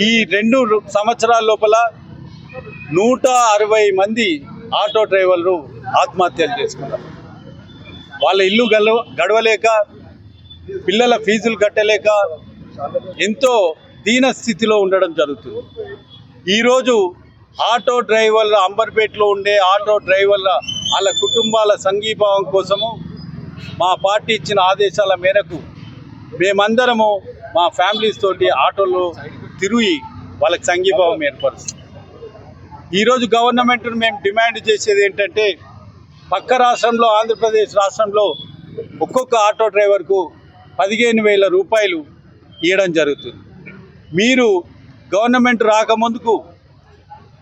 ఈ 2 సంవత్సరాల లోపల 160 మంది ఆటో డ్రైవర్లు ఆత్మహత్యలు చేసుకున్నారు. వాళ్ళ ఇల్లు గడవలేక, పిల్లల ఫీజులు కట్టలేక ఎంతో దీన స్థితిలో ఉండడం జరుగుతుంది. ఈరోజు ఆటో డ్రైవర్ల, అంబర్పేటలో ఉండే ఆటో డ్రైవర్ల వాళ్ళ కుటుంబాల సంఘీభావం కోసము మా పార్టీ ఇచ్చిన ఆదేశాల మేరకు మేమందరము మా ఫ్యామిలీస్ తోటి ఆటోలో తిరిగి వాళ్ళకి సంఘీభావం ఏర్పరుస్తాం. ఈరోజు గవర్నమెంట్ను మేము డిమాండ్ చేసేది ఏంటంటే, పక్క రాష్ట్రంలో, ఆంధ్రప్రదేశ్ రాష్ట్రంలో ఒక్కొక్క ఆటో డ్రైవర్కు 15,000 రూపాయలు ఇవ్వడం జరుగుతుంది. మీరు గవర్నమెంట్ రాకముందుకు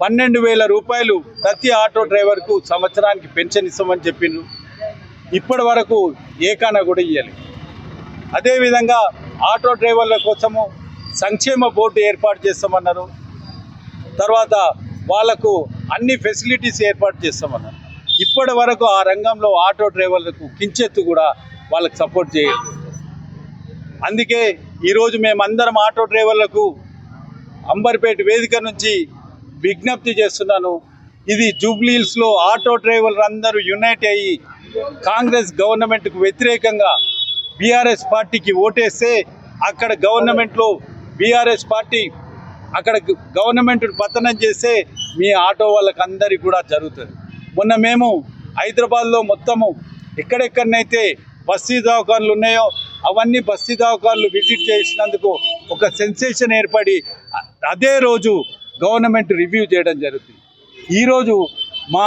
12,000 రూపాయలు ప్రతి ఆటో డ్రైవర్కు సంవత్సరానికి పెన్షన్ ఇస్తామని చెప్పిండ్రు. ఇప్పటి వరకు ఏకాన కూడా ఇవ్వాలి. అదేవిధంగా ఆటో డ్రైవర్ల కోసము సంక్షేమ బోర్డు ఏర్పాటు చేస్తామన్నారు. తర్వాత వాళ్లకు అన్ని ఫెసిలిటీస్ ఏర్పాటు చేస్తామన్నారు. ఇప్పటి వరకు ఆ రంగంలో ఆటో డ్రైవర్లకు కించెత్తు కూడా వాళ్ళకి సపోర్ట్ చేయలేదు. అందుకే ఈరోజు మేమందరం ఆటో డ్రైవర్లకు అంబర్పేట వేదిక నుంచి విజ్ఞప్తి చేస్తున్నాను. ఇది జూబ్లీహిల్స్లో ఆటో డ్రైవర్లు అందరూ యునైట్ అయ్యి కాంగ్రెస్ గవర్నమెంట్కు వ్యతిరేకంగా బీఆర్ఎస్ పార్టీకి ఓటేస్తే అక్కడ గవర్నమెంట్లో బీఆర్ఎస్ పార్టీ అక్కడ గవర్నమెంట్ పతనం చేస్తే మీ ఆటో వాళ్ళకి అందరికీ కూడా జరుగుతుంది. మొన్న మేము హైదరాబాద్లో మొత్తము ఎక్కడెక్కడనైతే బస్తీ దవాఖాన్లు ఉన్నాయో అవన్నీ బస్తీ దవాఖాన్లు విజిట్ చేసినందుకు ఒక సెన్సేషన్ ఏర్పడి అదే రోజు గవర్నమెంట్ రివ్యూ చేయడం జరుగుతుంది. ఈరోజు మా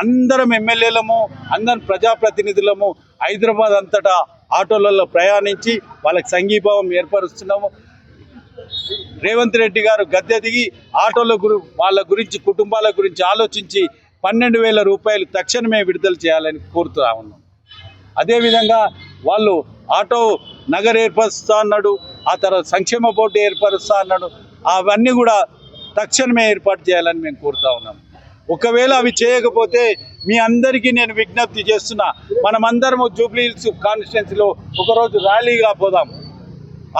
అందరం ఎమ్మెల్యేలము, అందరం ప్రజాప్రతినిధులము హైదరాబాద్ అంతటా ఆటోలలో ప్రయాణించి వాళ్ళకి సంఘీభావం ఏర్పరుస్తున్నాము. రేవంత్ రెడ్డి గారు గద్దె దిగి ఆటోల వాళ్ళ గురించి, కుటుంబాల గురించి ఆలోచించి 12,000 రూపాయలు తక్షణమే విడుదల చేయాలని కోరుతా ఉన్నాం. అదేవిధంగా వాళ్ళు ఆటో నగర్ ఏర్పరుస్తా అన్నాడు, ఆ తర్వాత సంక్షేమ బోర్డు ఏర్పరుస్తా అన్నాడు. అవన్నీ కూడా తక్షణమే ఏర్పాటు చేయాలని మేము కోరుతా ఉన్నాం. ఒకవేళ అవి చేయకపోతే మీ అందరికీ నేను విజ్ఞప్తి చేస్తున్నా, మనమందరము జూబ్లీహిల్స్ కాన్స్టిట్యున్సీలో ఒకరోజు ర్యాలీగా పోదాం.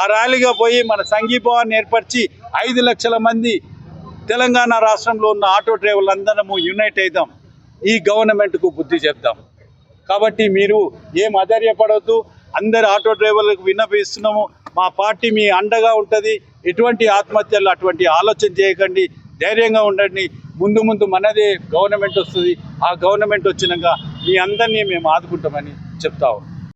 ఆ ర్యాలీగా పోయి మన సంఘీభావాన్ని ఏర్పరిచి 5 లక్షల మంది తెలంగాణ రాష్ట్రంలో ఉన్న ఆటో డ్రైవర్లందరము యునైట్ అవుదాం. ఈ గవర్నమెంట్కు బుద్ధి చెప్దాం. కాబట్టి మీరు ఏం అధైర్యపడవద్దు. అందరు ఆటో డ్రైవర్లకు విన్నపిస్తున్నాము, మా పార్టీ మీ అండగా ఉంటుంది. ఎటువంటి ఆత్మహత్యలు అటువంటి ఆలోచన చేయకండి, ధైర్యంగా ఉండండి. ముందు మనదే గవర్నమెంట్ వస్తుంది. ఆ గవర్నమెంట్ వచ్చినాక మీ అందరినీ మేము ఆదుకుంటామని చెప్తాము.